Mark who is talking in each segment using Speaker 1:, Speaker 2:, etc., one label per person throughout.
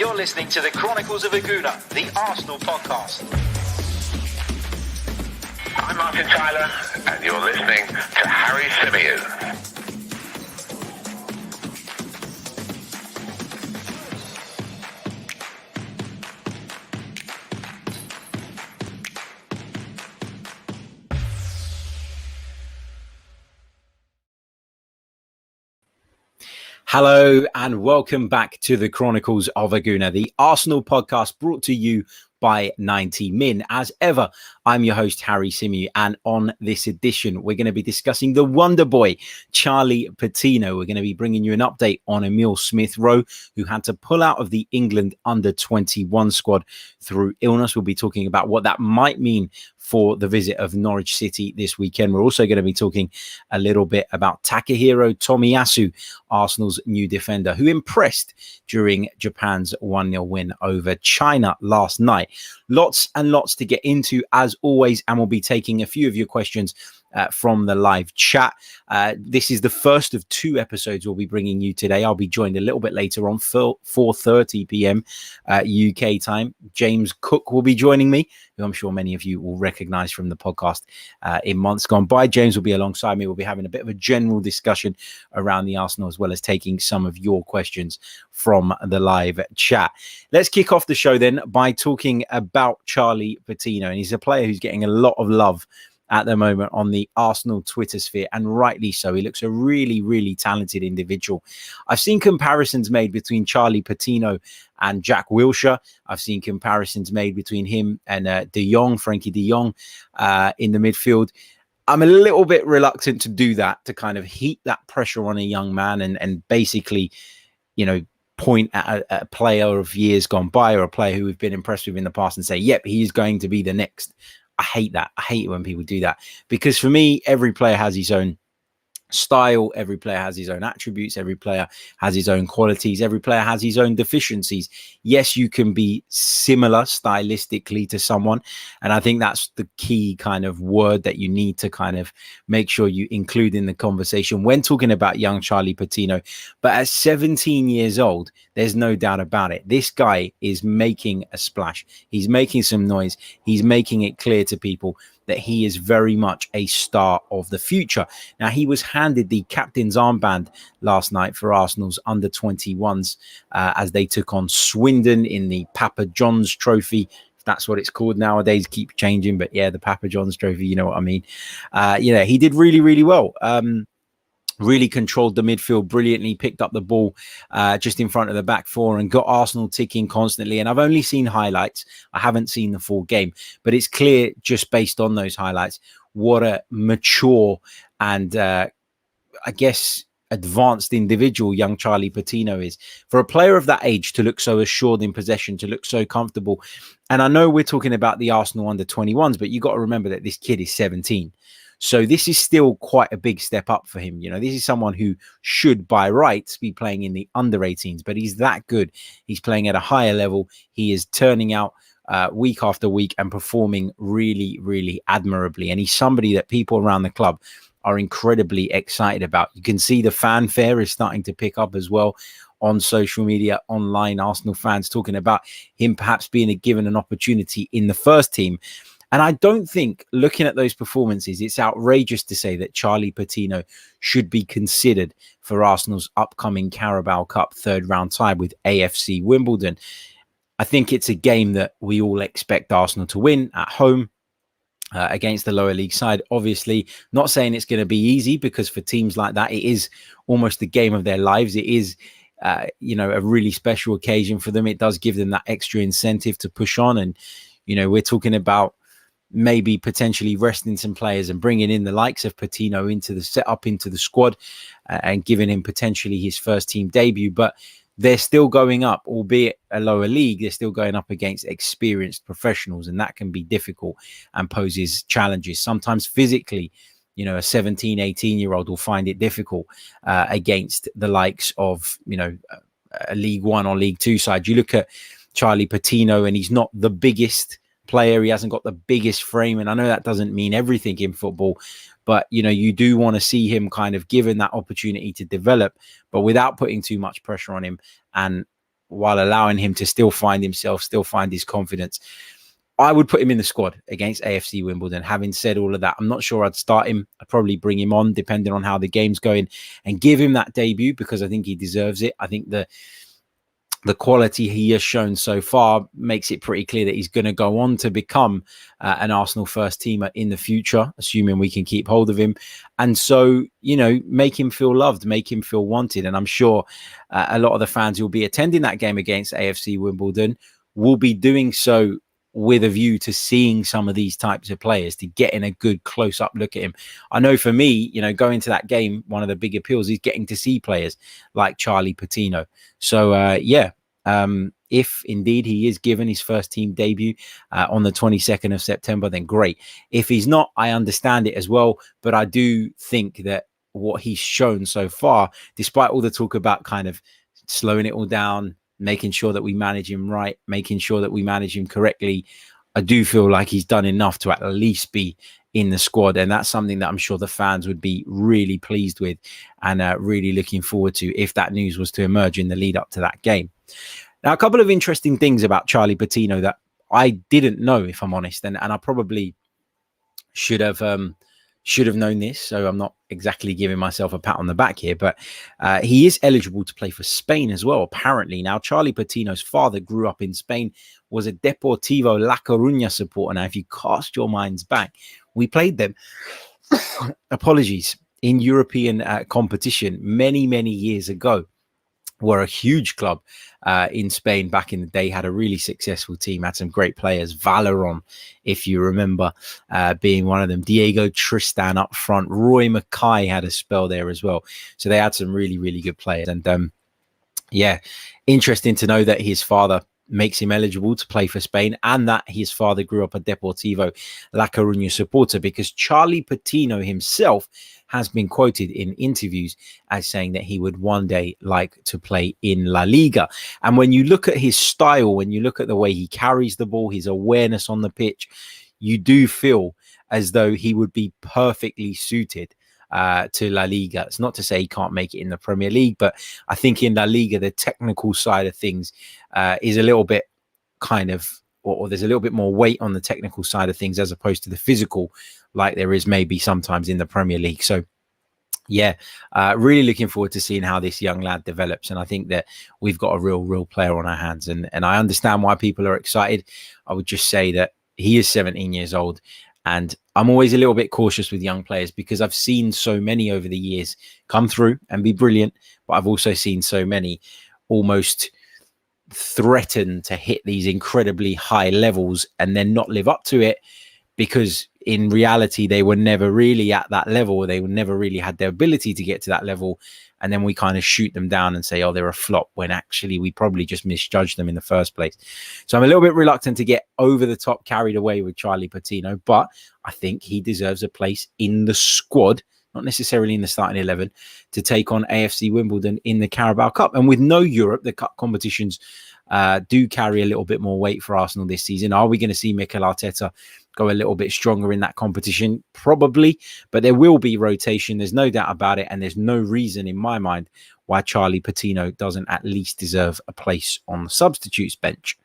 Speaker 1: You're listening to the Chronicles of a Gooner, the Arsenal podcast.
Speaker 2: I'm Martin Tyler, and you're listening to Harry Symeou.
Speaker 3: Hello and welcome back to the Chronicles of a Gooner, the Arsenal podcast brought to you by 90 Min. As ever, I'm your host, Harry Symeou, and on this edition, we're going to be discussing the wonder boy, Charlie Patino. We're going to be bringing you an update on Emil Smith Rowe, who had to pull out of the England under-21 squad through illness. We'll be talking about what that might mean for the visit of Norwich City this weekend. We're also going to be talking a little bit about Takehiro Tomiyasu, Arsenal's new defender, who impressed during Japan's 1-0 win over China last night. Lots and lots to get into, as always, and we'll be taking a few of your questions from the live chat. This is the first of two episodes we'll be bringing you today. I'll be joined a little bit later on, 4:30 p.m. UK time. James Cook will be joining me, who I'm sure many of you will recognize from the podcast in months gone by. James will be alongside me. We'll be having a bit of a general discussion around the Arsenal, as well as taking some of your questions from the live chat. Let's kick off the show then by talking about Charlie Patino. And he's a player who's getting a lot of love at the moment on the Arsenal Twitter sphere, and rightly so. He looks a really, really talented individual. I've seen comparisons made between Charlie Patino and Jack Wilshere. I've seen comparisons made between him and Frankie de Jong in the midfield. I'm a little bit reluctant to do that, to kind of heap that pressure on a young man and basically, point at a player of years gone by, or a player who we've been impressed with in the past, and say, yep, he is going to be the next. I hate that. I hate it when people do that, because for me, every player has his own style. Every player has his own attributes. Every player has his own qualities. Every player has his own deficiencies. Yes, you can be similar stylistically to someone, and I think that's the key kind of word that you need to kind of make sure you include in the conversation when talking about young Charlie Patino. But at 17 years old, there's no doubt about it, this guy is making a splash. He's making some noise. He's making it clear to people that he is very much a star of the future. Now, he was handed the captain's armband last night for Arsenal's under-21s as they took on Swindon in the Papa John's Trophy. That's what it's called nowadays. Keep changing, but yeah, the Papa John's Trophy, you know what I mean. He did really, really well. Really controlled the midfield brilliantly, picked up the ball just in front of the back four and got Arsenal ticking constantly. And I've only seen highlights. I haven't seen the full game, but it's clear just based on those highlights what a mature and I guess advanced individual young Charlie Patino is. For a player of that age to look so assured in possession, to look so comfortable. And I know we're talking about the Arsenal under-21s, but you got to remember that this kid is 17. So this is still quite a big step up for him. This is someone who should, by rights, be playing in the under-18s, but he's that good. He's playing at a higher level. He is turning out week after week and performing really, really admirably. And he's somebody that people around the club are incredibly excited about. You can see the fanfare is starting to pick up as well on social media, online. Arsenal fans talking about him perhaps being given an opportunity in the first team. And I don't think, looking at those performances, it's outrageous to say that Charlie Patino should be considered for Arsenal's upcoming Carabao Cup third round tie with AFC Wimbledon. I think it's a game that we all expect Arsenal to win at home against the lower league side. Obviously, not saying it's going to be easy, because for teams like that, it is almost the game of their lives. It is a really special occasion for them. It does give them that extra incentive to push on. And, we're talking about maybe potentially resting some players and bringing in the likes of Patino into the setup, into the squad, and giving him potentially his first team debut. But they're still going up, albeit a lower league. They're still going up against experienced professionals, and that can be difficult and poses challenges. Sometimes physically, a 17, 18-year-old will find it difficult against the likes of, a League One or League Two side. You look at Charlie Patino, and he's not the biggest player. He hasn't got the biggest frame, and I know that doesn't mean everything in football, but you do want to see him kind of given that opportunity to develop, but without putting too much pressure on him. And while allowing him to still find himself, still find his confidence. I would put him in the squad against AFC Wimbledon. Having said all of that, I'm not sure I'd start him. I'd probably bring him on depending on how the game's going and give him that debut because I think he deserves it. I think the quality he has shown so far makes it pretty clear that he's going to go on to become an Arsenal first teamer in the future, assuming we can keep hold of him. And so, you know, make him feel loved, make him feel wanted. And I'm sure a lot of the fans who will be attending that game against AFC Wimbledon will be doing so with a view to seeing some of these types of players, to getting a good close-up look at him. I know for me, you know, going to that game, one of the big appeals is getting to see players like Charlie Patino. So, if indeed he is given his first team debut on the 22nd of September, then great. If he's not, I understand it as well. But I do think that what he's shown so far, despite all the talk about kind of slowing it all down, making sure that we manage him right, making sure that we manage him correctly, I do feel like he's done enough to at least be in the squad. And that's something that I'm sure the fans would be really pleased with and really looking forward to if that news was to emerge in the lead up to that game. Now, a couple of interesting things about Charlie Patino that I didn't know, if I'm honest, and I probably should have known this, so I'm not exactly giving myself a pat on the back here, but he is eligible to play for Spain as well, apparently. Now, Charlie Patino's father grew up in Spain, was a Deportivo La Coruña supporter. Now, if you cast your minds back, we played them, apologies, in European competition many, many years ago. Were a huge club in Spain back in the day, had a really successful team, had some great players. Valeron, if you remember, being one of them. Diego Tristan up front. Roy Mackay had a spell there as well. So they had some really, really good players. And yeah, interesting to know that his father makes him eligible to play for Spain and that his father grew up a Deportivo La Coruña supporter, because Charlie Patino himself has been quoted in interviews as saying that he would one day like to play in La Liga. And when you look at his style, when you look at the way he carries the ball, his awareness on the pitch, you do feel as though he would be perfectly suited to La Liga. It's not to say he can't make it in the Premier League, but I think in La Liga, the technical side of things is a little bit kind of, or there's a little bit more weight on the technical side of things as opposed to the physical, like there is maybe sometimes in the Premier League. So yeah, really looking forward to seeing how this young lad develops. And I think that we've got a real player on our hands. And I understand why people are excited. I would just say that he is 17 years old. And I'm always a little bit cautious with young players because I've seen so many over the years come through and be brilliant. But I've also seen so many almost threaten to hit these incredibly high levels and then not live up to it, because in reality, they were never really at that level. They never really had the ability to get to that level. And then we kind of shoot them down and say, oh, they're a flop, when actually we probably just misjudged them in the first place. So I'm a little bit reluctant to get over the top, carried away with Charlie Patino, but I think he deserves a place in the squad, not necessarily in the starting 11, to take on AFC Wimbledon in the Carabao Cup. And with no Europe, the cup competitions do carry a little bit more weight for Arsenal this season. Are we going to see Mikel Arteta go a little bit stronger in that competition? Probably, but there will be rotation. There's no doubt about it. And there's no reason in my mind why Charlie Patino doesn't at least deserve a place on the substitutes bench.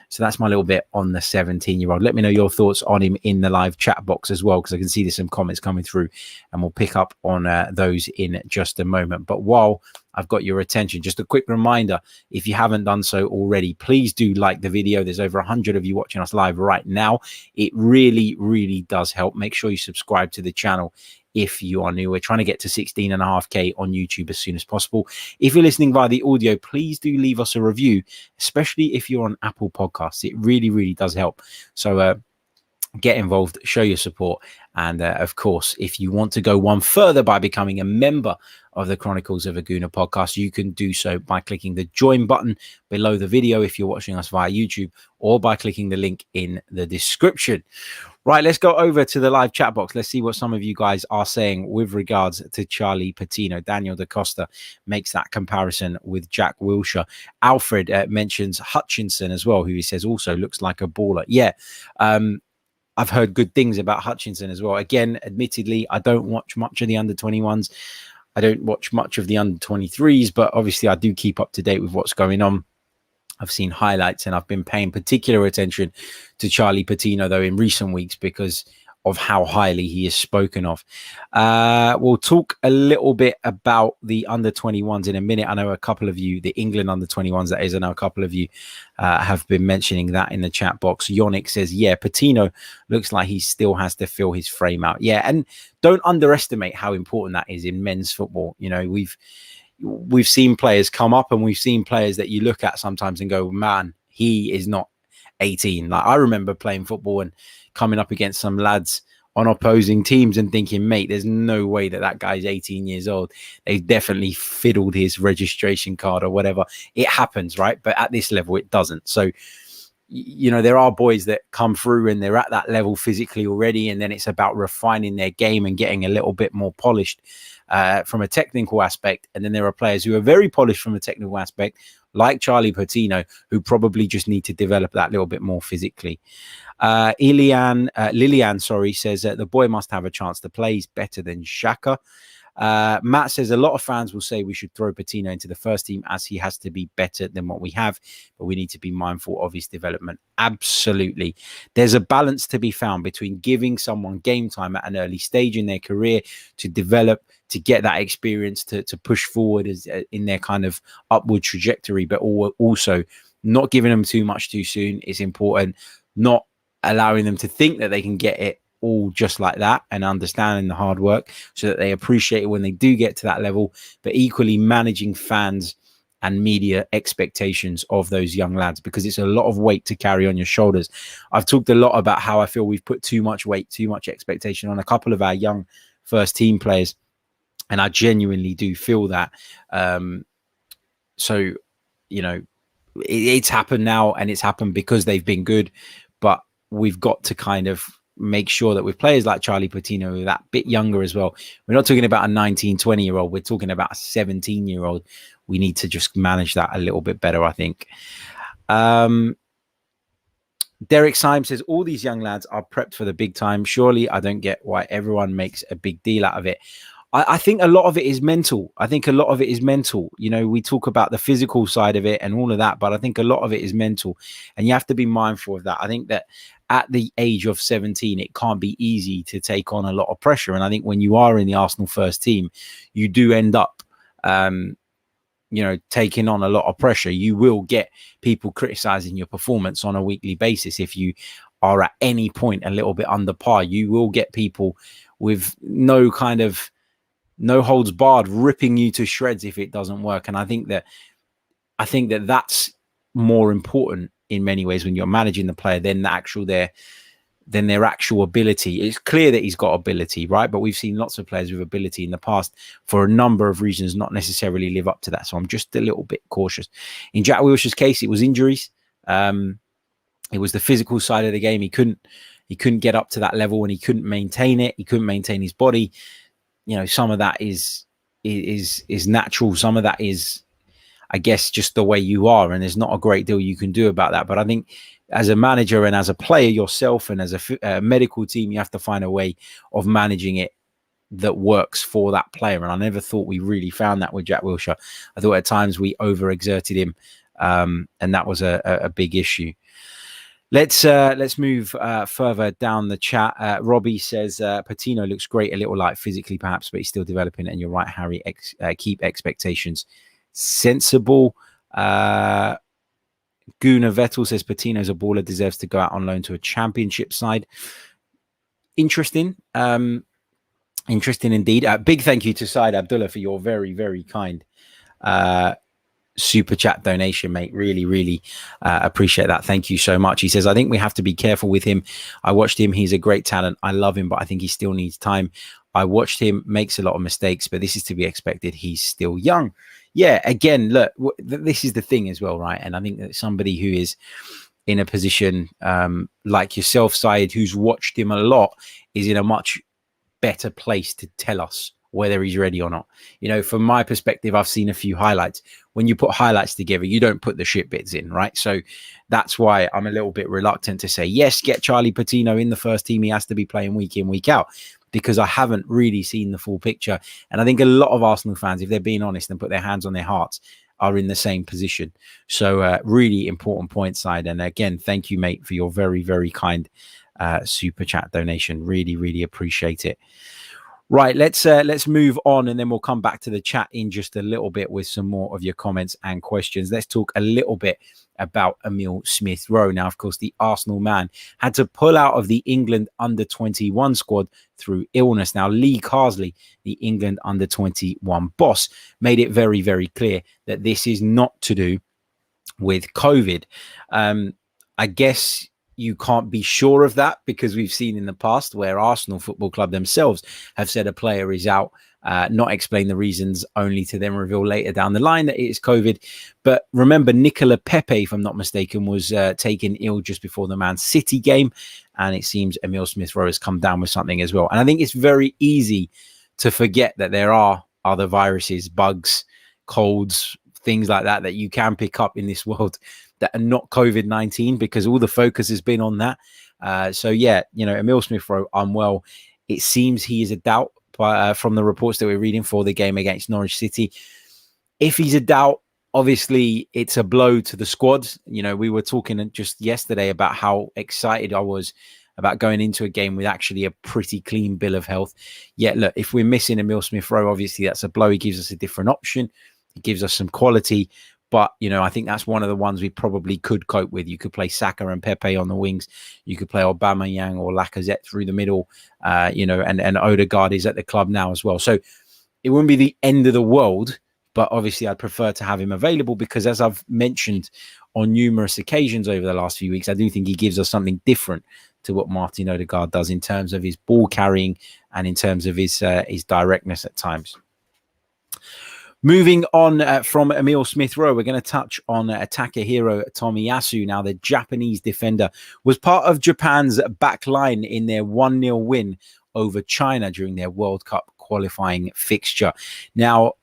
Speaker 3: So that's my little bit on the 17-year-old. Let me know your thoughts on him in the live chat box as well, because I can see there's some comments coming through and we'll pick up on those in just a moment. But while I've got your attention, just a quick reminder, if you haven't done so already, please do like the video. There's over 100 of you watching us live right now. It really does help. Make sure you subscribe to the channel if you are new. We're trying to get to 16.5K on YouTube as soon as possible. If you're listening via the audio, please do leave us a review, especially if you're on Apple Podcasts. It really does help. So get involved, show your support. And of course, if you want to go one further by becoming a member of the Chronicles of a Gooner podcast, you can do so by clicking the join button below the video if you're watching us via YouTube, or by clicking the link in the description. Right, let's go over to the live chat box. Let's see what some of you guys are saying with regards to Charlie Patino. Daniel Da Costa makes that comparison with Jack Wilshere. Alfred mentions Hutchinson as well, who he says also looks like a baller. Yeah, I've heard good things about Hutchinson as well. Again, admittedly, I don't watch much of the under-21s. I don't watch much of the under-23s, but obviously I do keep up to date with what's going on. I've seen highlights, and I've been paying particular attention to Charlie Patino, though, in recent weeks because of how highly he is spoken of. We'll talk a little bit about the under-21s in a minute. I know a couple of you, the England under-21s, that is, I know a couple of you have been mentioning that in the chat box. Yonick says, yeah, Patino looks like he still has to fill his frame out. Yeah, and don't underestimate how important that is in men's football. You know, we've seen players come up, and we've seen players that you look at sometimes and go, man, he is not 18. Like, I remember playing football and coming up against some lads on opposing teams and thinking, mate, there's no way that guy's 18 years old. They've definitely fiddled his registration card or whatever. It happens, right? But at this level, it doesn't. So, you know, there are boys that come through and they're at that level physically already, and then it's about refining their game and getting a little bit more polished from a technical aspect. And then there are players who are very polished from a technical aspect, like Charlie Patino, who probably just need to develop that little bit more physically. Lilian, says the boy must have a chance to play. He's better than Xhaka. Matt says a lot of fans will say we should throw Patino into the first team as he has to be better than what we have, but we need to be mindful of his development. Absolutely. There's a balance to be found between giving someone game time at an early stage in their career to develop, to get that experience, to push forward in their kind of upward trajectory, but also not giving them too much too soon is important. Not allowing them to think that they can get it all just like that, and understanding the hard work so that they appreciate it when they do get to that level, but equally managing fans and media expectations of those young lads, because it's a lot of weight to carry on your shoulders. I've talked a lot about how I feel we've put too much weight, too much expectation on a couple of our young first team players, and I genuinely do feel that. So, you know, it's happened now, and it's happened because they've been good, but we've got to kind of make sure that with players like Charlie Patino, who are that bit younger as well, we're not talking about a 19, 20-year-old, we're talking about a 17-year-old. We need to just manage that a little bit better, I think. Derek Syme says, all these young lads are prepped for the big time. Surely I don't get why everyone makes a big deal out of it. I think a lot of it is mental. You know, we talk about the physical side of it and all of that, but I think a lot of it is mental, and you have to be mindful of that. I think that at the age of 17, it can't be easy to take on a lot of pressure. And I think when you are in the Arsenal first team, you do end up, you know, taking on a lot of pressure. You will get people criticizing your performance on a weekly basis. If you are at any point a little bit under par, you will get people with no holds barred ripping you to shreds if it doesn't work. And I think that that's more important in many ways when you're managing the player than their actual ability. It's clear that he's got ability, right? But we've seen lots of players with ability in the past for a number of reasons not necessarily live up to that. So I'm just a little bit cautious. In Jack Wilshere's case, it was injuries. It was the physical side of the game. He couldn't get up to that level, and he couldn't maintain it. He couldn't maintain his body. You know, some of that is natural. Some of that is, I guess, just the way you are, and there's not a great deal you can do about that. But I think as a manager and as a player yourself and as a medical team, you have to find a way of managing it that works for that player. And I never thought we really found that with Jack Wilshere. I thought at times we overexerted him, and that was a big issue. Let's move further down the chat. Robbie says Patino looks great, a little light physically perhaps, but he's still developing. And you're right, Harry. Keep expectations sensible. Gooner Vettel says Patino's a baller, deserves to go out on loan to a championship side. Interesting. Interesting indeed. Big thank you to Said Abdullah for your very, very kind super chat donation, mate. Really appreciate that. Thank you so much. He says, I think we have to be careful with him. I watched him. He's a great talent. I love him, but I think he still needs time. I watched him, makes a lot of mistakes, but this is to be expected. He's still young. Yeah, again, look, this is the thing as well, right? And I think that somebody who is in a position like yourself, Syed, who's watched him a lot, is in a much better place to tell us whether he's ready or not. You know, from my perspective, I've seen a few highlights. When you put highlights together, you don't put the shit bits in, right? So that's why I'm a little bit reluctant to say, yes, get Charlie Patino in the first team. He has to be playing week in, week out, because I haven't really seen the full picture. And I think a lot of Arsenal fans, if they're being honest and put their hands on their hearts, are in the same position. So really important point, Side. And again, thank you, mate, for your very, very kind super chat donation. Really, really appreciate it. Right, let's move on, and then we'll come back to the chat in just a little bit with some more of your comments and questions. Let's talk a little bit about Emil Smith Rowe. Now, of course, the Arsenal man had to pull out of the England under-21 squad through illness. Now, Lee Carsley, the England under-21 boss, made it very, very clear that this is not to do with COVID. I guess you can't be sure of that, because we've seen in the past where Arsenal Football Club themselves have said a player is out, not explain the reasons, only to then reveal later down the line that it is COVID. But remember, Nicola Pepe, if I'm not mistaken, was taken ill just before the Man City game. And it seems Emil Smith Rowe has come down with something as well. And I think it's very easy to forget that there are other viruses, bugs, colds, things like that you can pick up in this world that are not COVID-19, because all the focus has been on that. So yeah, Emil Smith Rowe unwell. It seems he is a doubt from the reports that we're reading for the game against Norwich City. If he's a doubt, obviously it's a blow to the squad. We were talking just yesterday about how excited I was about going into a game with actually a pretty clean bill of health. Yet, look, if we're missing Emil Smith Rowe, obviously that's a blow. He gives us a different option. He gives us some quality. But, I think that's one of the ones we probably could cope with. You could play Saka and Pepe on the wings. You could play Aubameyang or Lacazette through the middle, and Odegaard is at the club now as well. So it wouldn't be the end of the world, but obviously I'd prefer to have him available, because as I've mentioned on numerous occasions over the last few weeks, I do think he gives us something different to what Martin Odegaard does in terms of his ball carrying and in terms of his directness at times. Moving on from Emil Smith Rowe, we're going to touch on Takehiro Tomiyasu. Now, the Japanese defender was part of Japan's back line in their 1-0 win over China during their World Cup qualifying fixture. Now,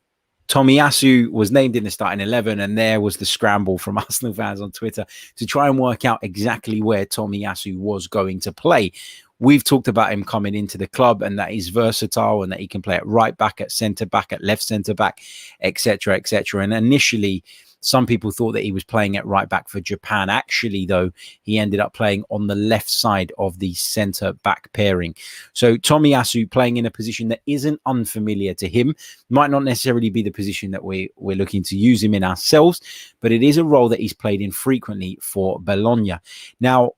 Speaker 3: Tomiyasu was named in the starting 11, and there was the scramble from Arsenal fans on Twitter to try and work out exactly where Tomiyasu was going to play. We've talked about him coming into the club and that he's versatile and that he can play at right back, at centre back, at left centre back, etc., etc. And initially, some people thought that he was playing at right back for Japan. Actually, though, he ended up playing on the left side of the centre back pairing. So Tomiyasu playing in a position that isn't unfamiliar to him, might not necessarily be the position that we're looking to use him in ourselves, but it is a role that he's played in frequently for Bologna. Now,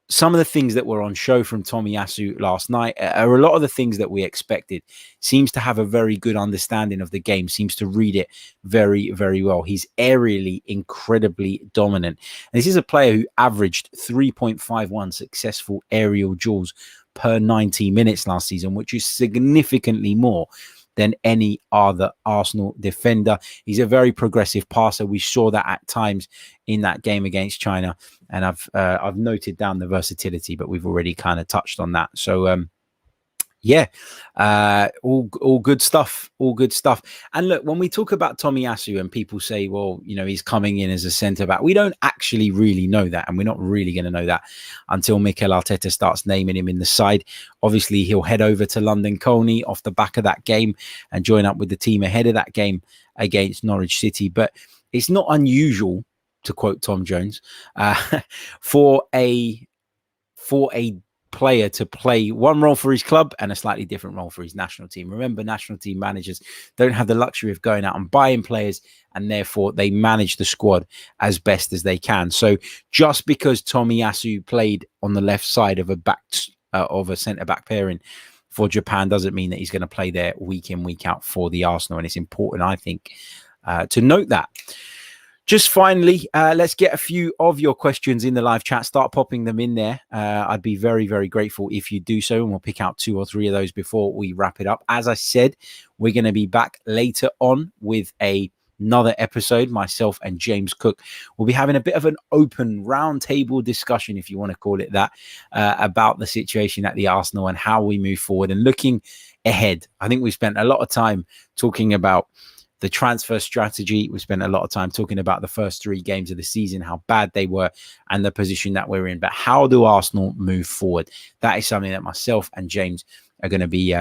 Speaker 3: some of the things that were on show from Tomiyasu last night are a lot of the things that we expected. Seems to have a very good understanding of the game, seems to read it very, very well. He's aerially incredibly dominant. And this is a player who averaged 3.51 successful aerial duels per 90 minutes last season, which is significantly more than any other Arsenal defender. He's a very progressive passer. We saw that at times in that game against China, and I've noted down the versatility, but we've already kind of touched on that. So all good stuff. All good stuff. And look, when we talk about Tomiyasu and people say, well, he's coming in as a centre back, we don't actually really know that. And we're not really going to know that until Mikel Arteta starts naming him in the side. Obviously, he'll head over to London Colney off the back of that game and join up with the team ahead of that game against Norwich City. But it's not unusual, to quote Tom Jones, for a player to play one role for his club and a slightly different role for his national team. Remember, national team managers don't have the luxury of going out and buying players, and therefore they manage the squad as best as they can. So just because Tomiyasu played on the left side of a centre-back pairing for Japan doesn't mean that he's going to play there week in, week out for the Arsenal. And it's important, I think, to note that. Just finally, let's get a few of your questions in the live chat. Start popping them in there. I'd be very, very grateful if you do so, and we'll pick out 2 or 3 of those before we wrap it up. As I said, we're going to be back later on with another episode. Myself and James Cook will be having a bit of an open roundtable discussion, if you want to call it that, about the situation at the Arsenal and how we move forward and looking ahead. I think we spent a lot of time talking about the transfer strategy. We spent a lot of time talking about the first 3 games of the season, how bad they were and the position that we're in. But how do Arsenal move forward? That is something that myself and James are going to be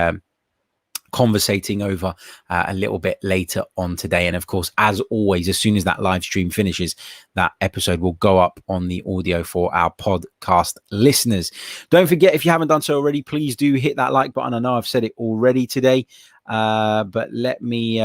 Speaker 3: conversating over a little bit later on today. And of course, as always, as soon as that live stream finishes, that episode will go up on the audio for our podcast listeners. Don't forget, if you haven't done so already, please do hit that like button. I know I've said it already today, but let me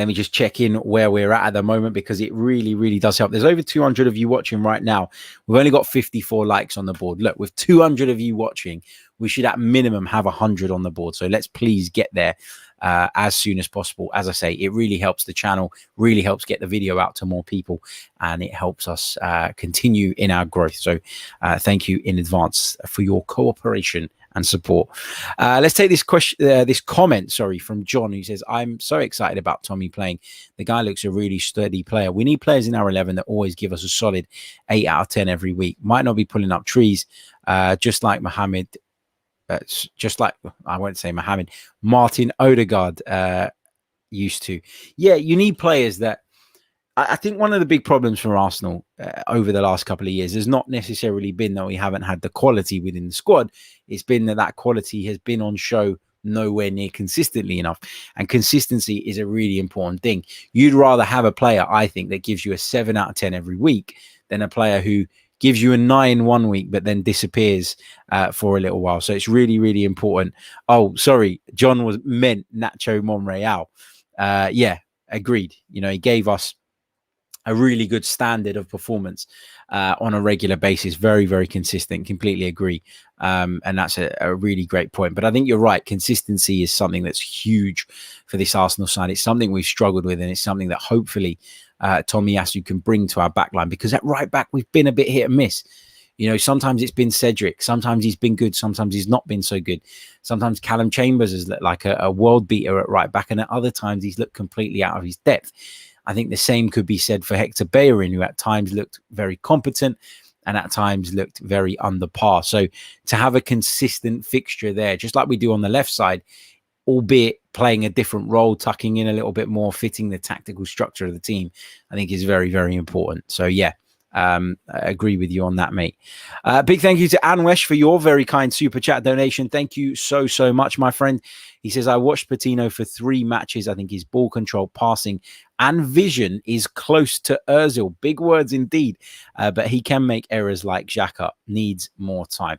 Speaker 3: just check in where we're at the moment, because it really does help. There's over 200 of you watching right now. We've only got 54 likes on the board. Look, with 200 of you watching, we should at minimum have 100 on the board. So let's please get there as soon as possible. As I say, it really helps the channel, really helps get the video out to more people, and it helps us continue in our growth. So thank you in advance for your cooperation and support. Let's take this comment from John, who says, I'm so excited about Tommy playing. The guy looks a really sturdy player. We need players in our 11 that always give us a solid 8 out of 10 every week. Might not be pulling up trees, just like Mohammed. I won't say Mohammed, Martin Odegaard used to. Yeah, you need players that, I think one of the big problems for Arsenal over the last couple of years has not necessarily been that we haven't had the quality within the squad. It's been that quality has been on show nowhere near consistently enough. And consistency is a really important thing. You'd rather have a player, I think, that gives you a 7 out of 10 every week than a player who gives you a 9 one week, but then disappears for a little while. So it's really important. Oh, sorry. John was meant Nacho Monreal. Yeah, agreed. You know, he gave us a really good standard of performance on a regular basis. Very consistent. Completely agree. And that's a really great point. But I think you're right. Consistency is something that's huge for this Arsenal side. It's something we've struggled with, and it's something that hopefully Tomiyasu can bring to our backline, because at right back, we've been a bit hit and miss. You know, sometimes it's been Cedric. Sometimes he's been good. Sometimes he's not been so good. Sometimes Callum Chambers has looked like a world beater at right back. And at other times, he's looked completely out of his depth. I think the same could be said for Hector Bellerin, who at times looked very competent and at times looked very under par. So to have a consistent fixture there, just like we do on the left side, albeit playing a different role, tucking in a little bit more, fitting the tactical structure of the team, I think is very important. So yeah, I agree with you on that, mate. Big thank you to Anwesh for your very kind super chat donation. Thank you so much, my friend. He says, I watched Patino for 3 matches. I think his ball control, passing and vision is close to Ozil. Big words indeed, but he can make errors like Xhaka. Needs more time.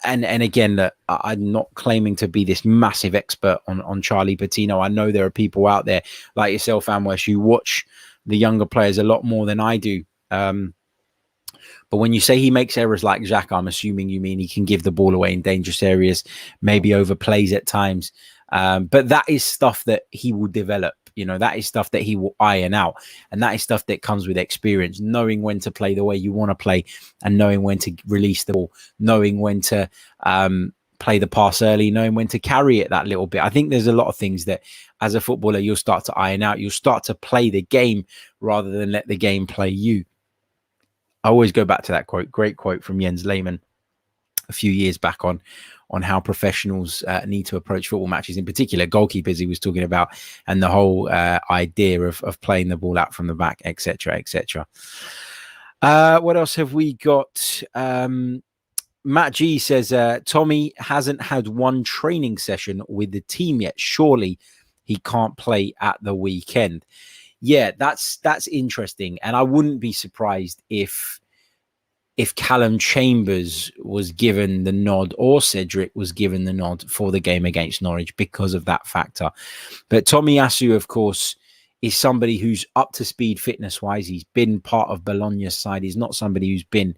Speaker 3: And again, I'm not claiming to be this massive expert on Charlie Patino. I know there are people out there like yourself, Anwesh, who watch the younger players a lot more than I do. But when you say he makes errors like Xhaka, I'm assuming you mean he can give the ball away in dangerous areas, maybe overplays at times. But that is stuff that he will develop. You know, that is stuff that he will iron out. And that is stuff that comes with experience, knowing when to play the way you want to play and knowing when to release the ball, knowing when to play the pass early, knowing when to carry it that little bit. I think there's a lot of things that as a footballer, you'll start to iron out. You'll start to play the game rather than let the game play you. I always go back to that quote, great quote from Jens Lehmann a few years back on how professionals need to approach football matches, in particular goalkeepers he was talking about, and the whole idea of playing the ball out from the back, etc. What else have we got? Matt G says, Tommy hasn't had one training session with the team yet. Surely he can't play at the weekend. Yeah, that's interesting. And I wouldn't be surprised if Callum Chambers was given the nod or Cedric was given the nod for the game against Norwich because of that factor. But Tomiyasu, of course, is somebody who's up to speed fitness-wise. He's been part of Bologna's side. He's not somebody who's been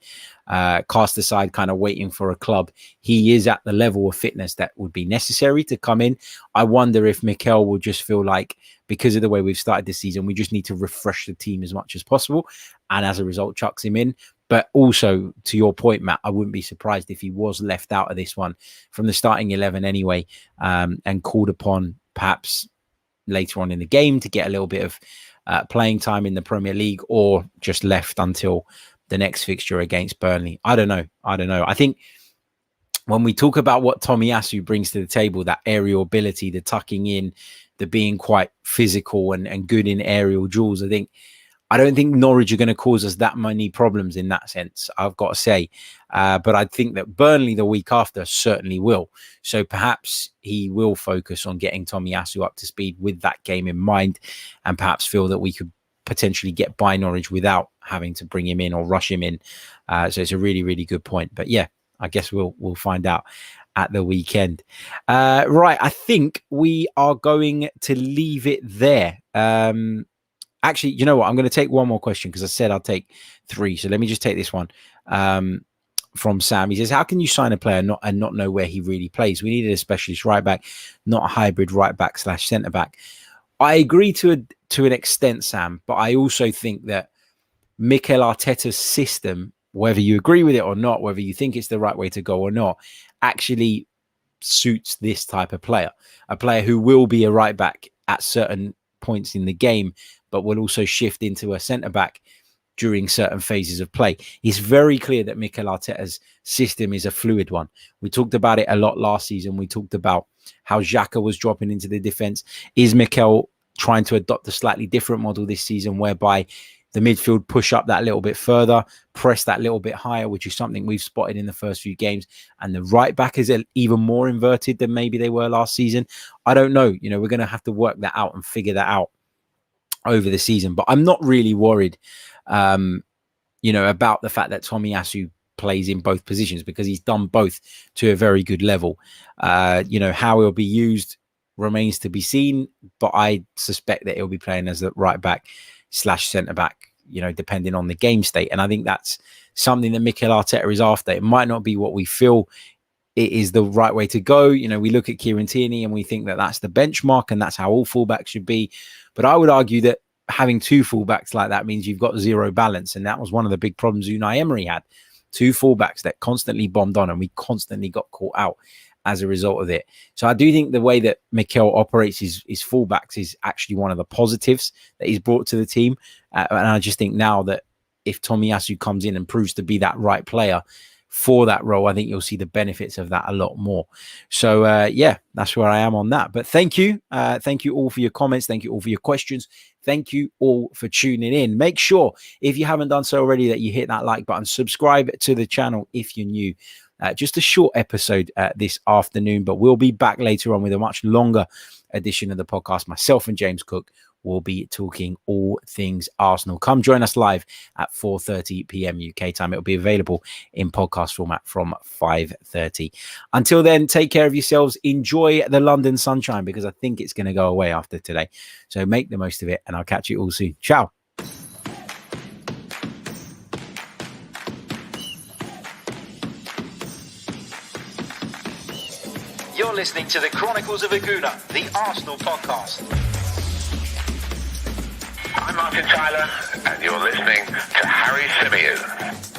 Speaker 3: cast aside kind of waiting for a club. He is at the level of fitness that would be necessary to come in. I wonder if Mikel will just feel like, because of the way we've started this season, we just need to refresh the team as much as possible. And as a result, chucks him in. But also, to your point, Matt, I wouldn't be surprised if he was left out of this one from the starting 11 anyway, and called upon perhaps later on in the game to get a little bit of playing time in the Premier League, or just left until the next fixture against Burnley. I don't know. I think when we talk about what Tomiyasu brings to the table, that aerial ability, the tucking in, the being quite physical and good in aerial duels, I think I don't think Norwich are going to cause us that many problems in that sense, I've got to say. But I think that Burnley the week after certainly will. So perhaps he will focus on getting Tomiyasu up to speed with that game in mind, and perhaps feel that we could potentially get by Norwich without having to bring him in or rush him in. So it's a really, really good point. But yeah, I guess we'll find out at the weekend. Right, I think we are going to leave it there. Actually, you know what? I'm going to take one more question because I said I'll take 3. So let me just take this one from Sam. He says, how can you sign a player and not know where he really plays? We needed a specialist right back, not a hybrid right back / centre back. I agree to an extent, Sam, but I also think that Mikel Arteta's system, whether you agree with it or not, whether you think it's the right way to go or not, actually suits this type of player, a player who will be a right back at certain points in the game, but will also shift into a centre back during certain phases of play. It's very clear that Mikel Arteta's system is a fluid one. We talked about it a lot last season. We talked about how Xhaka was dropping into the defence. Is Mikel trying to adopt a slightly different model this season, whereby the midfield push up that little bit further, press that little bit higher, which is something we've spotted in the first few games, and the right back is even more inverted than maybe they were last season? I don't know. You know, we're going to have to work that out and figure that out over the season. But I'm not really worried, you know, about the fact that Tomiyasu plays in both positions, because he's done both to a very good level. You know, how he'll be used remains to be seen, but I suspect that he'll be playing as a right back / centre back, you know, depending on the game state. And I think that's something that Mikel Arteta is after. It might not be what we feel it is the right way to go. You know, we look at Kieran Tierney and we think that that's the benchmark and that's how all fullbacks should be. But I would argue that having 2 fullbacks like that means you've got zero balance. And that was one of the big problems Unai Emery had. 2 fullbacks that constantly bombed on, and we constantly got caught out as a result of it. So I do think the way that Mikel operates his fullbacks is actually one of the positives that he's brought to the team. And I just think now that if Tomiyasu comes in and proves to be that right player for that role, I think you'll see the benefits of that a lot more. So yeah, that's where I am on that. But thank you. Thank you all for your comments. Thank you all for your questions. Thank you all for tuning in. Make sure, if you haven't done so already, that you hit that like button. Subscribe to the channel if you're new. Just a short episode this afternoon, but we'll be back later on with a much longer edition of the podcast. Myself and James Cook will be talking all things Arsenal. Come join us live at 4:30 p.m. UK time. It'll be available in podcast format from 5:30. Until then, take care of yourselves. Enjoy the London sunshine, because I think it's going to go away after today. So make the most of it, and I'll catch you all soon. Ciao.
Speaker 1: You're listening to the Chronicles of a Gooner, the Arsenal podcast.
Speaker 2: I'm Martin Tyler, and you're listening to Harry Symeou.